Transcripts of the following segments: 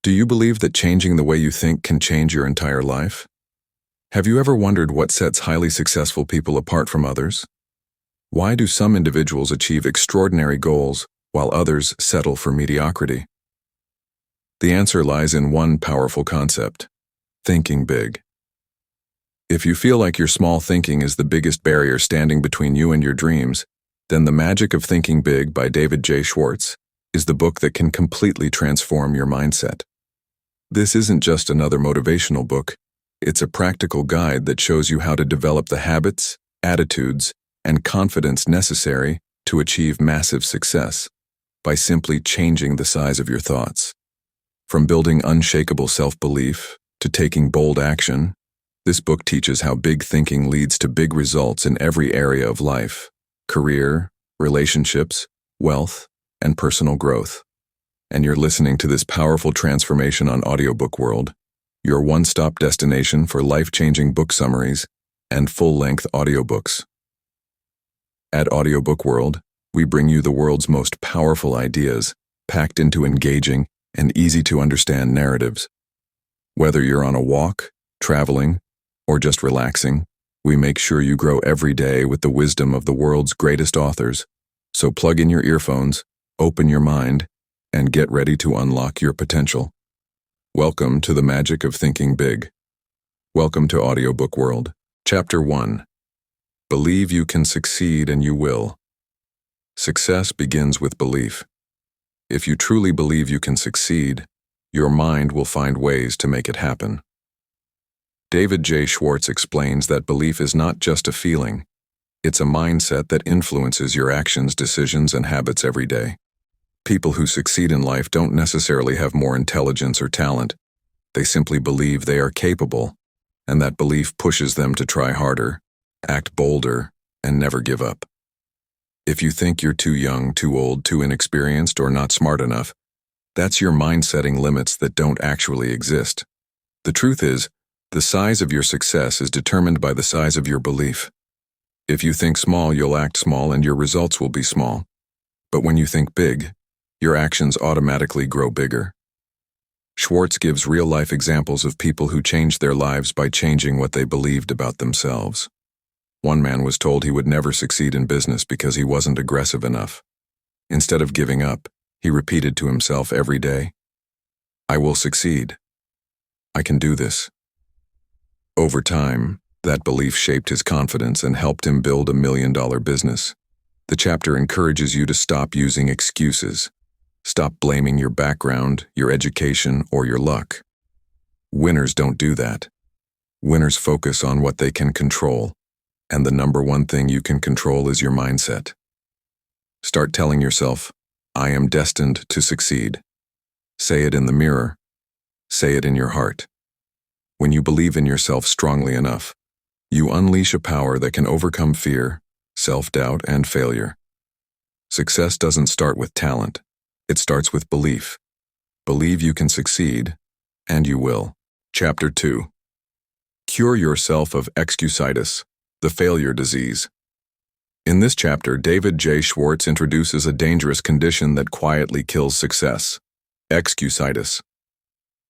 Do you believe that changing the way you think can change your entire life? Have you ever wondered what sets highly successful people apart from others? Why do some individuals achieve extraordinary goals while others settle for mediocrity? The answer lies in one powerful concept: thinking big. If you feel like your small thinking is the biggest barrier standing between you and your dreams, then The Magic of Thinking Big by David J. Schwartz is the book that can completely transform your mindset. This isn't just another motivational book. It's a practical guide that shows you how to develop the habits, attitudes, and confidence necessary to achieve massive success by simply changing the size of your thoughts. From building unshakable self-belief to taking bold action, this book teaches how big thinking leads to big results in every area of life: career, relationships, wealth, and personal growth. And you're listening to this powerful transformation on Audiobook World, your one-stop destination for life-changing book summaries and full-length audiobooks. At Audiobook World, we bring you the world's most powerful ideas, packed into engaging and easy-to-understand narratives. Whether you're on a walk, traveling, or just relaxing, we make sure you grow every day with the wisdom of the world's greatest authors. So plug in your earphones, open your mind, and get ready to unlock your potential. Welcome to the magic of thinking big. Welcome to Audiobook World. Chapter 1. Believe you can succeed and you will. Success begins with belief. If you truly believe you can succeed, your mind will find ways to make it happen. David J. Schwartz explains that belief is not just a feeling. It's a mindset that influences your actions, decisions, and habits every day. People who succeed in life don't necessarily have more intelligence or talent. They simply believe they are capable, and that belief pushes them to try harder, act bolder, and never give up. If you think you're too young, too old, too inexperienced, or not smart enough, that's your mind setting limits that don't actually exist. The truth is, the size of your success is determined by the size of your belief. If you think small, you'll act small and your results will be small. But when you think big, your actions automatically grow bigger. Schwartz gives real-life examples of people who changed their lives by changing what they believed about themselves. One man was told he would never succeed in business because he wasn't aggressive enough. Instead of giving up, he repeated to himself every day, "I will succeed. I can do this." Over time, that belief shaped his confidence and helped him build $1 million business. The chapter encourages you to stop using excuses. Stop blaming your background, your education, or your luck. Winners don't do that. Winners focus on what they can control, and the number one thing you can control is your mindset. Start telling yourself, "I am destined to succeed." Say it in the mirror. Say it in your heart. When you believe in yourself strongly enough, you unleash a power that can overcome fear, self-doubt, and failure. Success doesn't start with talent. It starts with belief. Believe you can succeed, and you will. Chapter 2. Cure yourself of excusitis, the failure disease. In this chapter, David J. Schwartz introduces a dangerous condition that quietly kills success: excusitis.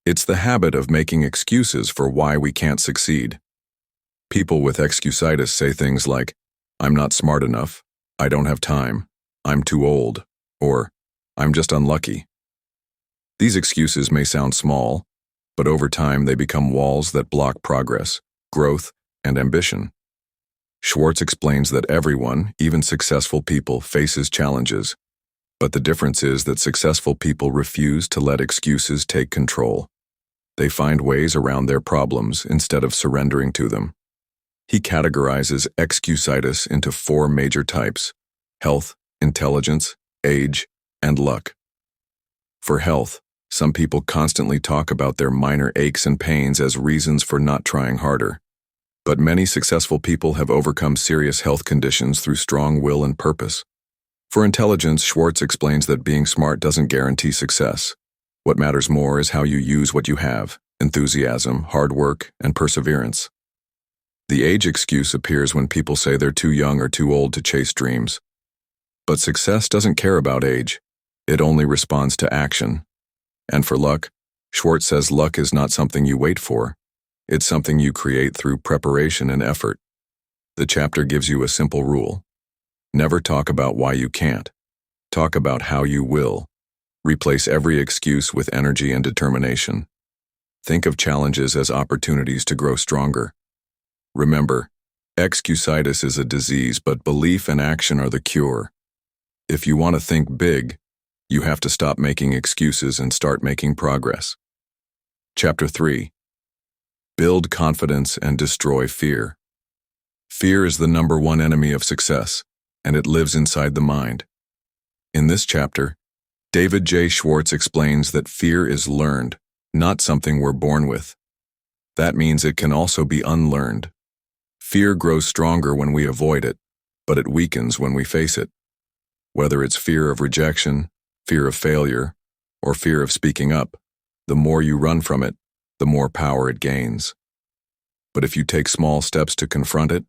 It's the habit of making excuses for why we can't succeed. People with excusitis say things like, "I'm not smart enough," "I don't have time," "I'm too old," or "I'm just unlucky." These excuses may sound small, but over time they become walls that block progress, growth, and ambition. Schwartz explains that everyone, even successful people, faces challenges, but the difference is that successful people refuse to let excuses take control. They find ways around their problems instead of surrendering to them. He categorizes excusitis into 4 major types: health, intelligence, age, and luck. For health, some people constantly talk about their minor aches and pains as reasons for not trying harder. But many successful people have overcome serious health conditions through strong will and purpose. For intelligence, Schwartz explains that being smart doesn't guarantee success. What matters more is how you use what you have: enthusiasm, hard work, and perseverance. The age excuse appears when people say they're too young or too old to chase dreams. But success doesn't care about age. It only responds to action. And for luck, Schwartz says luck is not something you wait for. It's something you create through preparation and effort. The chapter gives you a simple rule. Never talk about why you can't. Talk about how you will. Replace every excuse with energy and determination. Think of challenges as opportunities to grow stronger. Remember, excusitis is a disease, but belief and action are the cure. If you want to think big, you have to stop making excuses and start making progress. Chapter 3. Build confidence and destroy fear. Fear is the #1 enemy of success, and it lives inside the mind. In this chapter, David J. Schwartz explains that fear is learned, not something we're born with. That means it can also be unlearned. Fear grows stronger when we avoid it, but it weakens when we face it. Whether it's fear of rejection, fear of failure, or fear of speaking up, the more you run from it, the more power it gains. But if you take small steps to confront it,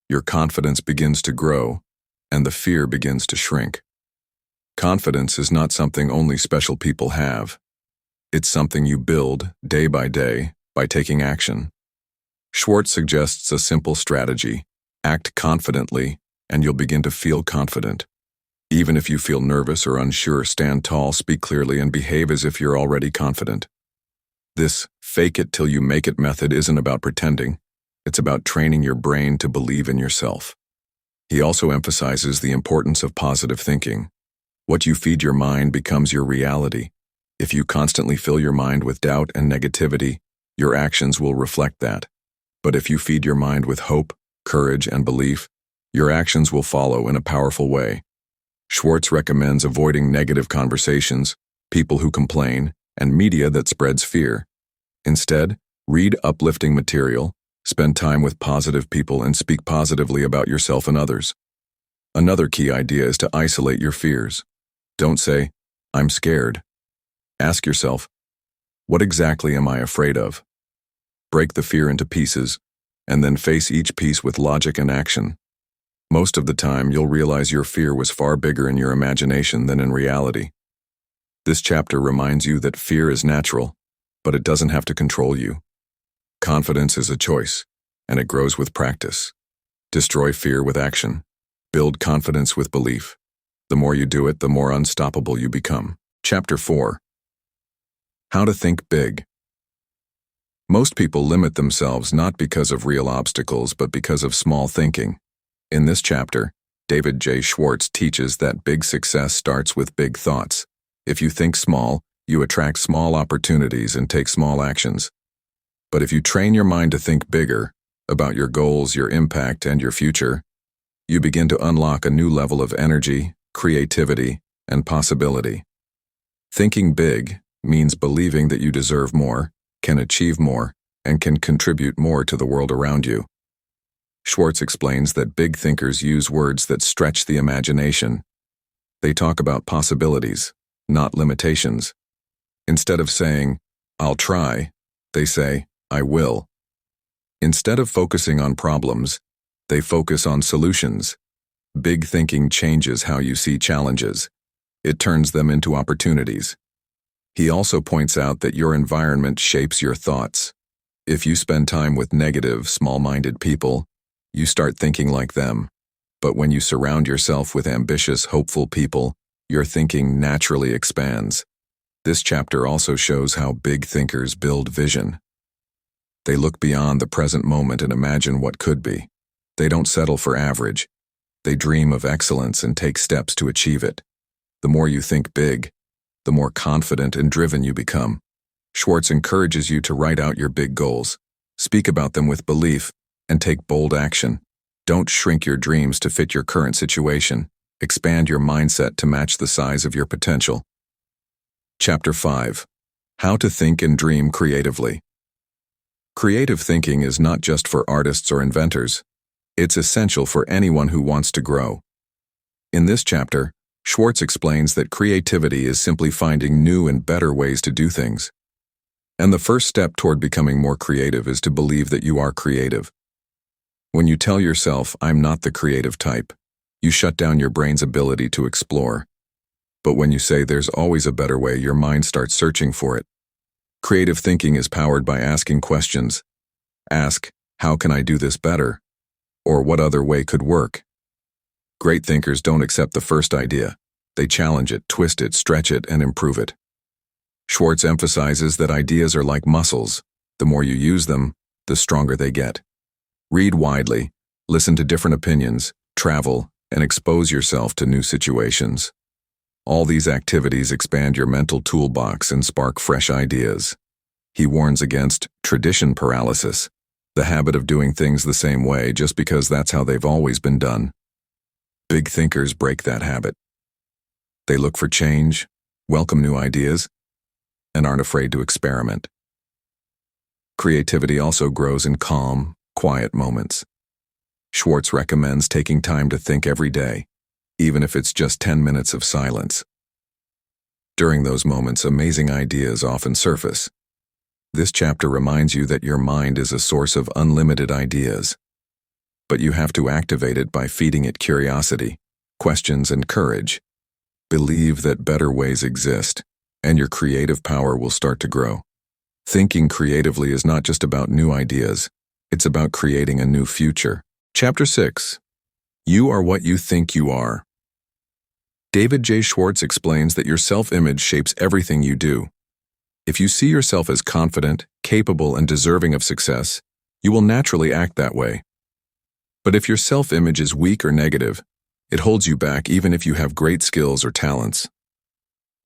your confidence begins to grow, and the fear begins to shrink. Confidence is not something only special people have. It's something you build day by taking action. Schwartz suggests a simple strategy: act confidently, and you'll begin to feel confident. Even if you feel nervous or unsure, stand tall, speak clearly, and behave as if you're already confident. This fake it till you make it method isn't about pretending. It's about training your brain to believe in yourself. He also emphasizes the importance of positive thinking. What you feed your mind becomes your reality. If you constantly fill your mind with doubt and negativity, your actions will reflect that. But if you feed your mind with hope, courage, and belief, your actions will follow in a powerful way. Schwartz recommends avoiding negative conversations, people who complain, and media that spreads fear. Instead, read uplifting material, spend time with positive people, and speak positively about yourself and others. Another key idea is to isolate your fears. Don't say, "I'm scared." Ask yourself, what exactly am I afraid of? Break the fear into pieces, and then face each piece with logic and action. Most of the time, you'll realize your fear was far bigger in your imagination than in reality. This chapter reminds you that fear is natural, but it doesn't have to control you. Confidence is a choice, and it grows with practice. Destroy fear with action. Build confidence with belief. The more you do it, the more unstoppable you become. Chapter 4. How to think big. Most people limit themselves not because of real obstacles, but because of small thinking. In this chapter, David J. Schwartz teaches that big success starts with big thoughts. If you think small, you attract small opportunities and take small actions. But if you train your mind to think bigger, about your goals, your impact, and your future, you begin to unlock a new level of energy, creativity, and possibility. Thinking big means believing that you deserve more, can achieve more, and can contribute more to the world around you. Schwartz explains that big thinkers use words that stretch the imagination. They talk about possibilities, not limitations. Instead of saying, "I'll try," they say, "I will." Instead of focusing on problems, they focus on solutions. Big thinking changes how you see challenges. It turns them into opportunities. He also points out that your environment shapes your thoughts. If you spend time with negative, small-minded people, you start thinking like them. But when you surround yourself with ambitious, hopeful people, your thinking naturally expands. This chapter also shows how big thinkers build vision. They look beyond the present moment and imagine what could be. They don't settle for average. They dream of excellence and take steps to achieve it. The more you think big, the more confident and driven you become. Schwartz encourages you to write out your big goals, speak about them with belief, and take bold action. Don't shrink your dreams to fit your current situation. Expand your mindset to match the size of your potential. Chapter 5. How to think and dream creatively. Creative thinking is not just for artists or inventors. It's essential for anyone who wants to grow. In this chapter, Schwartz explains that creativity is simply finding new and better ways to do things. And the first step toward becoming more creative is to believe that you are creative. When you tell yourself, "I'm not the creative type," you shut down your brain's ability to explore. But when you say there's always a better way, your mind starts searching for it. Creative thinking is powered by asking questions. Ask, how can I do this better? Or what other way could work? Great thinkers don't accept the first idea. They challenge it, twist it, stretch it, and improve it. Schwartz emphasizes that ideas are like muscles. The more you use them, the stronger they get. Read widely, listen to different opinions, travel, and expose yourself to new situations. All these activities expand your mental toolbox and spark fresh ideas. He warns against tradition paralysis, the habit of doing things the same way just because that's how they've always been done. Big thinkers break that habit. They look for change, welcome new ideas, and aren't afraid to experiment. Creativity also grows in calm, quiet moments. Schwartz recommends taking time to think every day, even if it's just 10 minutes of silence. During those moments, amazing ideas often surface. This chapter reminds you that your mind is a source of unlimited ideas, but you have to activate it by feeding it curiosity, questions, and courage. Believe that better ways exist, and your creative power will start to grow. Thinking creatively is not just about new ideas, it's about creating a new future. Chapter 6. You are what you think you are. David J. Schwartz explains that your self-image shapes everything you do. If you see yourself as confident, capable, and deserving of success, you will naturally act that way. But if your self-image is weak or negative, it holds you back even if you have great skills or talents.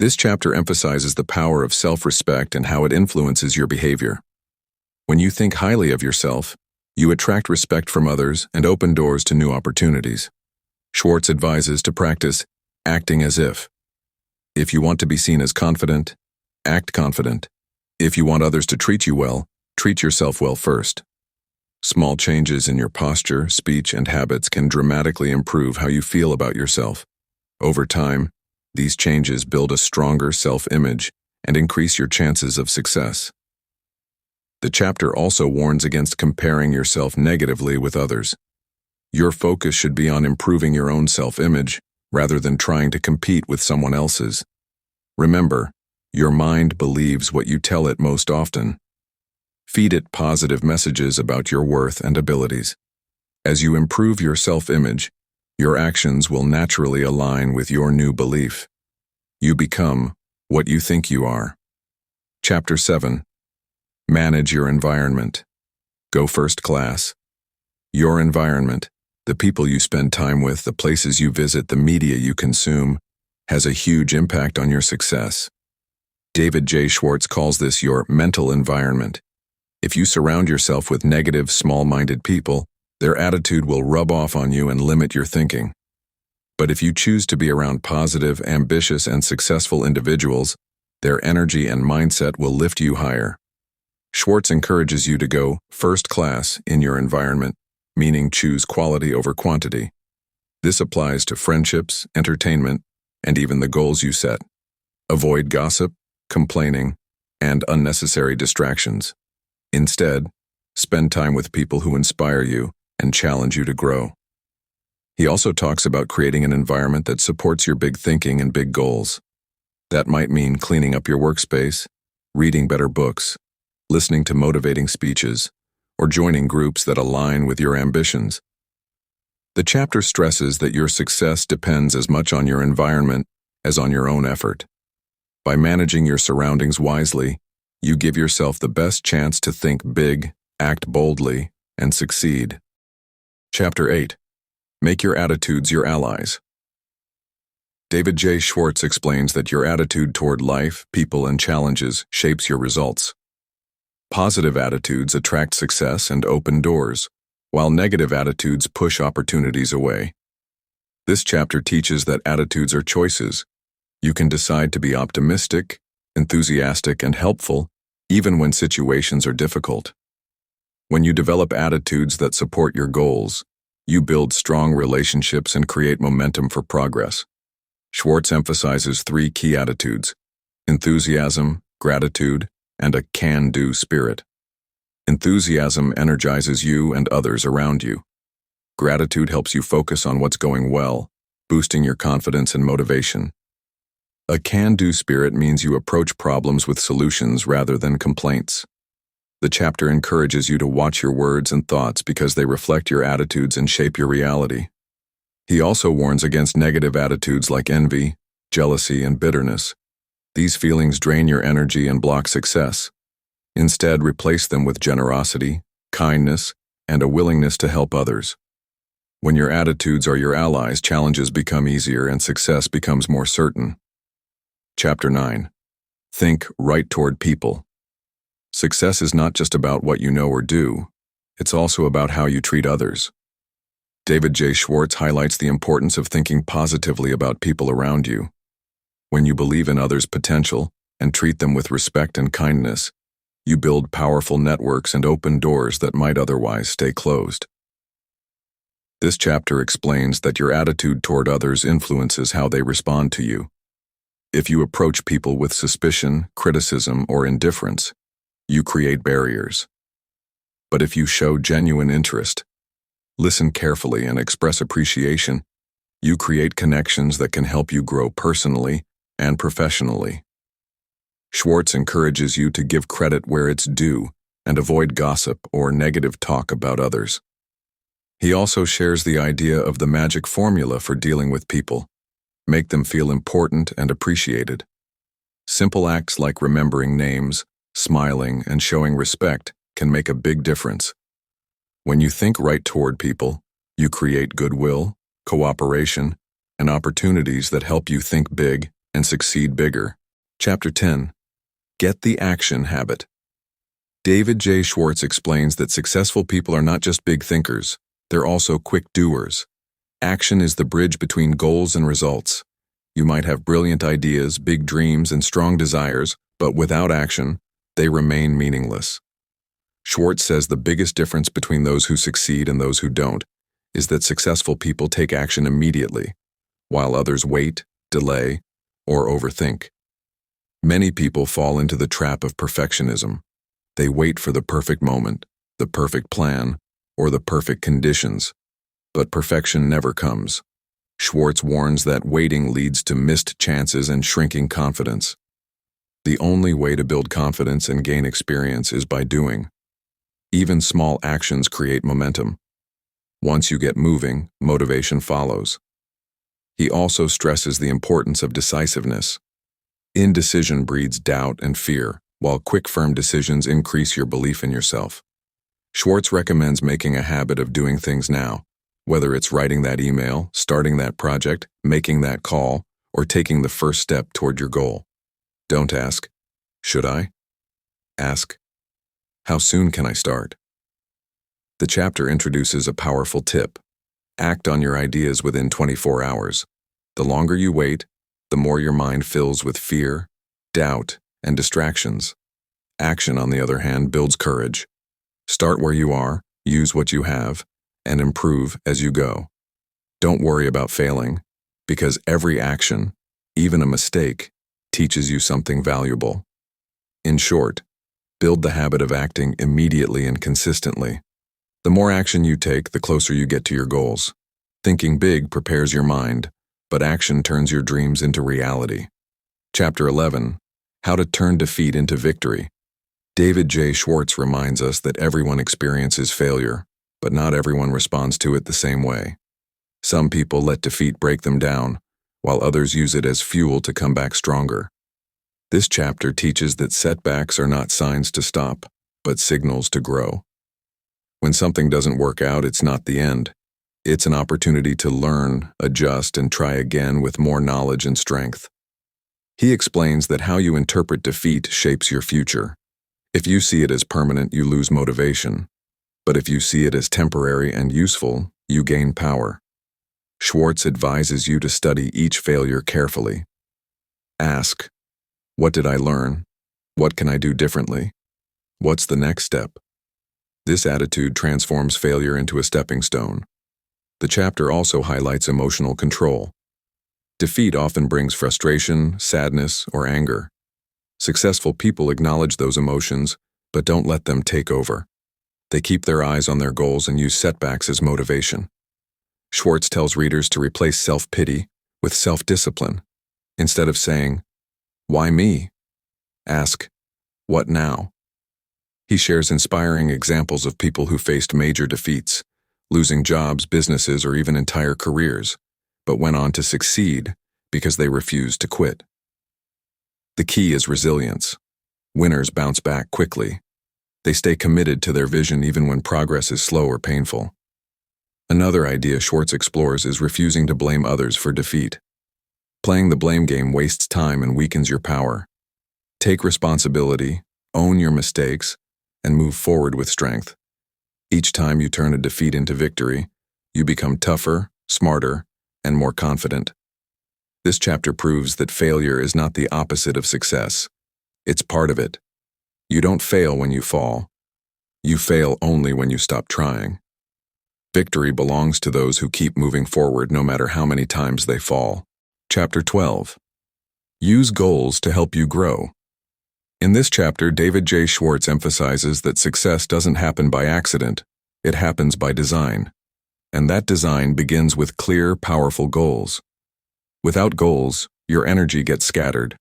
This chapter emphasizes the power of self-respect and how it influences your behavior. When you think highly of yourself, you attract respect from others and open doors to new opportunities. Schwartz advises to practice acting as if. If you want to be seen as confident, act confident. If you want others to treat you well, treat yourself well first. Small changes in your posture, speech, and habits can dramatically improve how you feel about yourself. Over time, these changes build a stronger self-image and increase your chances of success. The chapter also warns against comparing yourself negatively with others. Your focus should be on improving your own self-image rather than trying to compete with someone else's. Remember, your mind believes what you tell it most often. Feed it positive messages about your worth and abilities. As you improve your self-image, your actions will naturally align with your new belief. You become what you think you are. Chapter 7. Manage your environment. Go first class. Your environment, the people you spend time with, the places you visit, the media you consume, has a huge impact on your success. David J. Schwartz calls this your mental environment. If you surround yourself with negative, small-minded people, their attitude will rub off on you and limit your thinking. But if you choose to be around positive, ambitious, and successful individuals, their energy and mindset will lift you higher. Schwartz encourages you to go first class in your environment, meaning choose quality over quantity. This applies to friendships, entertainment, and even the goals you set. Avoid gossip, complaining, and unnecessary distractions. Instead, spend time with people who inspire you and challenge you to grow. He also talks about creating an environment that supports your big thinking and big goals. That might mean cleaning up your workspace, reading better books, listening to motivating speeches, or joining groups that align with your ambitions. The chapter stresses that your success depends as much on your environment as on your own effort. By managing your surroundings wisely, you give yourself the best chance to think big, act boldly, and succeed. Chapter 8. Make your attitudes your allies. David J. Schwartz explains that your attitude toward life, people, and challenges shapes your results. Positive attitudes attract success and open doors, while negative attitudes push opportunities away. This chapter teaches that attitudes are choices. You can decide to be optimistic, enthusiastic, and helpful, even when situations are difficult. When you develop attitudes that support your goals, you build strong relationships and create momentum for progress. Schwartz emphasizes 3 key attitudes: enthusiasm, gratitude, and a can-do spirit. Enthusiasm energizes you and others around you. Gratitude helps you focus on what's going well, boosting your confidence and motivation. A can-do spirit means you approach problems with solutions rather than complaints. The chapter encourages you to watch your words and thoughts because they reflect your attitudes and shape your reality. He also warns against negative attitudes like envy, jealousy, and bitterness. These feelings drain your energy and block success. Instead, replace them with generosity, kindness, and a willingness to help others. When your attitudes are your allies, challenges become easier and success becomes more certain. Chapter 9. Think right toward people. Success is not just about what you know or do, it's also about how you treat others. David J. Schwartz highlights the importance of thinking positively about people around you. When you believe in others' potential and treat them with respect and kindness, you build powerful networks and open doors that might otherwise stay closed. This chapter explains that your attitude toward others influences how they respond to you. If you approach people with suspicion, criticism, or indifference, you create barriers. But if you show genuine interest, listen carefully, and express appreciation, you create connections that can help you grow personally and professionally. Schwartz encourages you to give credit where it's due and avoid gossip or negative talk about others. He also shares the idea of the magic formula for dealing with people. Make them feel important and appreciated. Simple acts like remembering names, smiling, and showing respect can make a big difference. When you think right toward people, you create goodwill, cooperation, and opportunities that help you think big and succeed bigger. Chapter 10. Get the action habit. David J. Schwartz explains that successful people are not just big thinkers, they're also quick doers. Action is the bridge between goals and results. You might have brilliant ideas, big dreams, and strong desires, but without action, they remain meaningless. Schwartz says the biggest difference between those who succeed and those who don't is that successful people take action immediately, while others wait, delay, or overthink. Many people fall into the trap of perfectionism. They wait for the perfect moment, the perfect plan, or the perfect conditions. But perfection never comes. Schwartz warns that waiting leads to missed chances and shrinking confidence. The only way to build confidence and gain experience is by doing. Even small actions create momentum. Once you get moving, motivation follows. He also stresses the importance of decisiveness. Indecision breeds doubt and fear, while quick, firm decisions increase your belief in yourself. Schwartz recommends making a habit of doing things now, whether it's writing that email, starting that project, making that call, or taking the first step toward your goal. Don't ask, "Should I?" Ask, "How soon can I start?" The chapter introduces a powerful tip. Act on your ideas within 24 hours. The longer you wait, the more your mind fills with fear, doubt, and distractions. Action, on the other hand, builds courage. Start where you are, use what you have, and improve as you go. Don't worry about failing, because every action, even a mistake, teaches you something valuable. In short, build the habit of acting immediately and consistently. The more action you take, the closer you get to your goals. Thinking big prepares your mind, but action turns your dreams into reality. Chapter 11. How to turn defeat into victory. David J. Schwartz reminds us that everyone experiences failure, but not everyone responds to it the same way. Some people let defeat break them down, while others use it as fuel to come back stronger. This chapter teaches that setbacks are not signs to stop, but signals to grow. When something doesn't work out, it's not the end. It's an opportunity to learn, adjust, and try again with more knowledge and strength. He explains that how you interpret defeat shapes your future. If you see it as permanent, you lose motivation. But if you see it as temporary and useful, you gain power. Schwartz advises you to study each failure carefully. Ask, "What did I learn? What can I do differently? What's the next step?" This attitude transforms failure into a stepping stone. The chapter also highlights emotional control. Defeat often brings frustration, sadness, or anger. Successful people acknowledge those emotions, but don't let them take over. They keep their eyes on their goals and use setbacks as motivation. Schwartz tells readers to replace self-pity with self-discipline. Instead of saying, "Why me?" ask, "What now?" He shares inspiring examples of people who faced major defeats, losing jobs, businesses, or even entire careers, but went on to succeed because they refused to quit. The key is resilience. Winners bounce back quickly. They stay committed to their vision even when progress is slow or painful. Another idea Schwartz explores is refusing to blame others for defeat. Playing the blame game wastes time and weakens your power. Take responsibility, own your mistakes, and move forward with strength. Each time you turn a defeat into victory, you become tougher, smarter, and more confident. This chapter proves that failure is not the opposite of success. It's part of it. You don't fail when you fall. You fail only when you stop trying. Victory belongs to those who keep moving forward no matter how many times they fall. Chapter 12. Use goals to help you grow. In this chapter, David J. Schwartz emphasizes that success doesn't happen by accident, it happens by design. And that design begins with clear, powerful goals. Without goals, your energy gets scattered.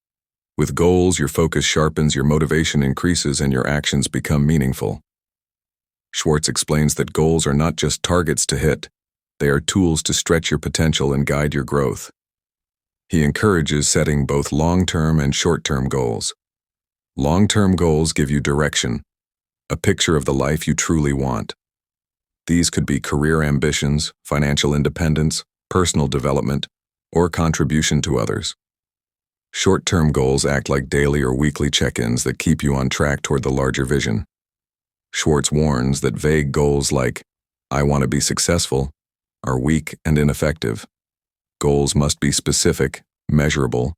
With goals, your focus sharpens, your motivation increases, and your actions become meaningful. Schwartz explains that goals are not just targets to hit, they are tools to stretch your potential and guide your growth. He encourages setting both long-term and short-term goals. Long-term goals give you direction, a picture of the life you truly want. These could be career ambitions, financial independence, personal development, or contribution to others. Short-term goals act like daily or weekly check-ins that keep you on track toward the larger vision. Schwartz warns that vague goals like, "I want to be successful," are weak and ineffective. Goals must be specific, measurable,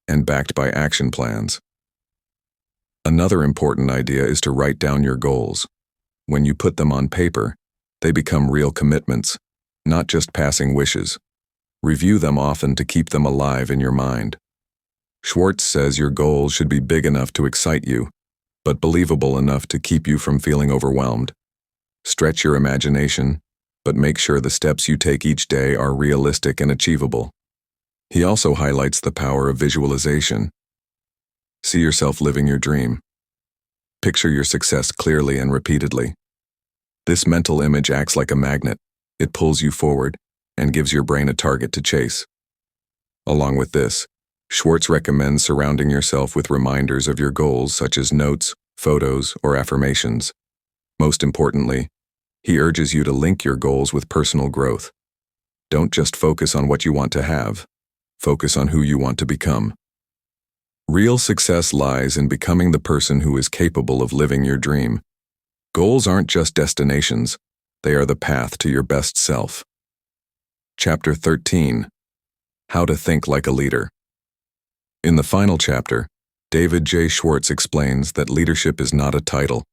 and backed by action plans. Another important idea is to write down your goals. When you put them on paper, they become real commitments, not just passing wishes. Review them often to keep them alive in your mind. Schwartz says your goals should be big enough to excite you, but believable enough to keep you from feeling overwhelmed. Stretch your imagination, but make sure the steps you take each day are realistic and achievable. He also highlights the power of visualization. See yourself living your dream. Picture your success clearly and repeatedly. This mental image acts like a magnet. It pulls you forward and gives your brain a target to chase. Along with this, Schwartz recommends surrounding yourself with reminders of your goals such as notes, photos, or affirmations. Most importantly, he urges you to link your goals with personal growth. Don't just focus on what you want to have. Focus on who you want to become. Real success lies in becoming the person who is capable of living your dream. Goals aren't just destinations, they are the path to your best self. Chapter 13. How to Think Like a Leader. In the final chapter, David J. Schwartz explains that leadership is not a title,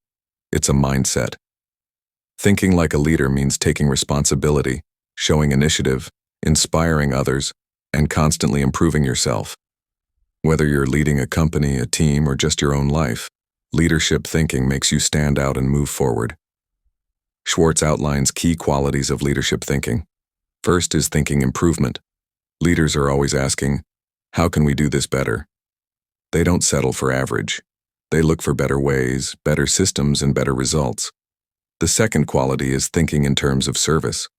it's a mindset. Thinking like a leader means taking responsibility, showing initiative, inspiring others, and constantly improving yourself. Whether you're leading a company, a team, or just your own life, leadership thinking makes you stand out and move forward. Schwartz outlines key qualities of leadership thinking. First is thinking improvement. Leaders are always asking, "How can we do this better?" They don't settle for average. They look for better ways, better systems, and better results. The second quality is thinking in terms of service.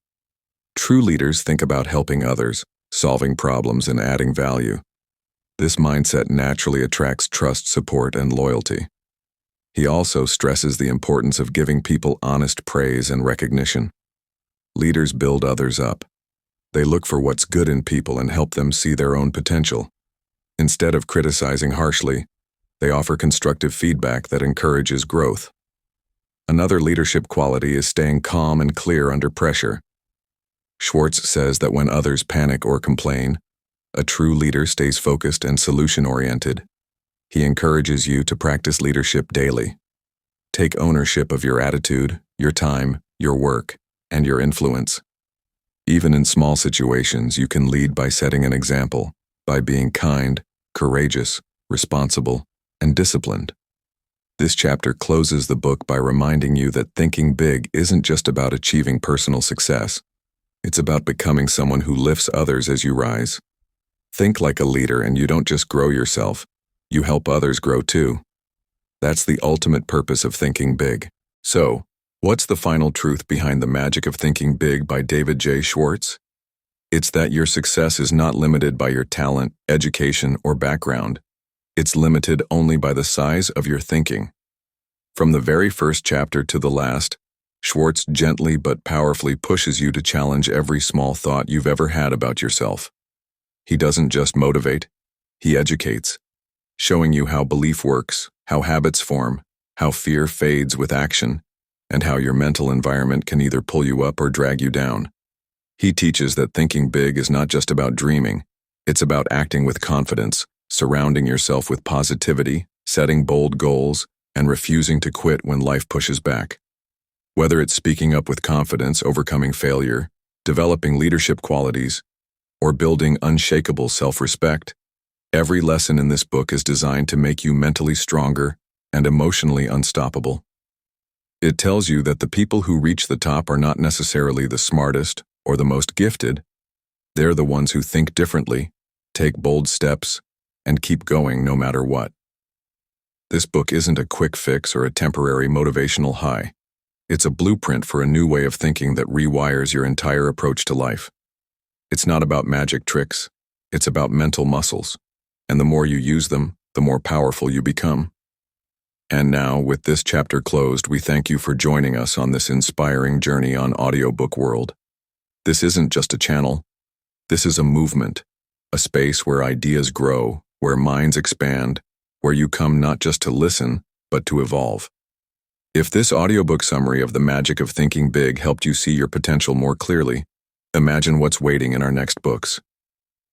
True leaders think about helping others, solving problems, and adding value. This mindset naturally attracts trust, support, and loyalty. He also stresses the importance of giving people honest praise and recognition. Leaders build others up. They look for what's good in people and help them see their own potential. Instead of criticizing harshly, they offer constructive feedback that encourages growth. Another leadership quality is staying calm and clear under pressure. Schwartz says that when others panic or complain, a true leader stays focused and solution-oriented. He encourages you to practice leadership daily. Take ownership of your attitude, your time, your work, and your influence. Even in small situations, you can lead by setting an example, by being kind, courageous, responsible, and disciplined. This chapter closes the book by reminding you that thinking big isn't just about achieving personal success. It's about becoming someone who lifts others as you rise. Think like a leader, and you don't just grow yourself, you help others grow too. That's the ultimate purpose of thinking big. So, what's the final truth behind The Magic of Thinking Big by David J. Schwartz? It's that your success is not limited by your talent, education, or background. It's limited only by the size of your thinking. From the very first chapter to the last, Schwartz gently but powerfully pushes you to challenge every small thought you've ever had about yourself. He doesn't just motivate, he educates, showing you how belief works, how habits form, how fear fades with action, and how your mental environment can either pull you up or drag you down. He teaches that thinking big is not just about dreaming, it's about acting with confidence, surrounding yourself with positivity, setting bold goals, and refusing to quit when life pushes back. Whether it's speaking up with confidence, overcoming failure, developing leadership qualities, or building unshakable self-respect, every lesson in this book is designed to make you mentally stronger and emotionally unstoppable. It tells you that the people who reach the top are not necessarily the smartest or the most gifted. They're the ones who think differently, take bold steps, and keep going no matter what. This book isn't a quick fix or a temporary motivational high. It's a blueprint for a new way of thinking that rewires your entire approach to life. It's not about magic tricks, it's about mental muscles, and the more you use them, the more powerful you become. And now, with this chapter closed, we thank you for joining us on this inspiring journey on Audiobook World. This isn't just a channel, this is a movement, a space where ideas grow, where minds expand, where you come not just to listen, but to evolve. If this audiobook summary of The Magic of Thinking Big helped you see your potential more clearly, imagine what's waiting in our next books.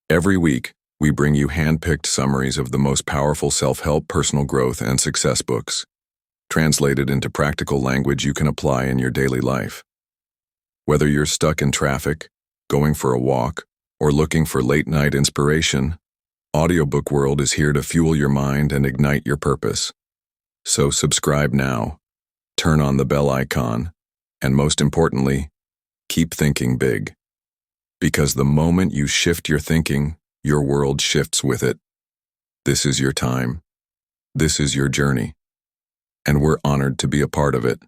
Every week, we bring you hand-picked summaries of the most powerful self-help, personal growth, and success books, translated into practical language you can apply in your daily life. Whether you're stuck in traffic, going for a walk, or looking for late-night inspiration, Audiobook World is here to fuel your mind and ignite your purpose. So subscribe now, turn on the bell icon, and most importantly, keep thinking big. Because the moment you shift your thinking, your world shifts with it. This is your time. This is your journey. And we're honored to be a part of it.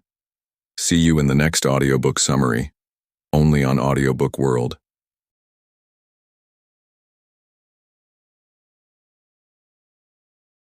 See you in the next audiobook summary, only on Audiobook World.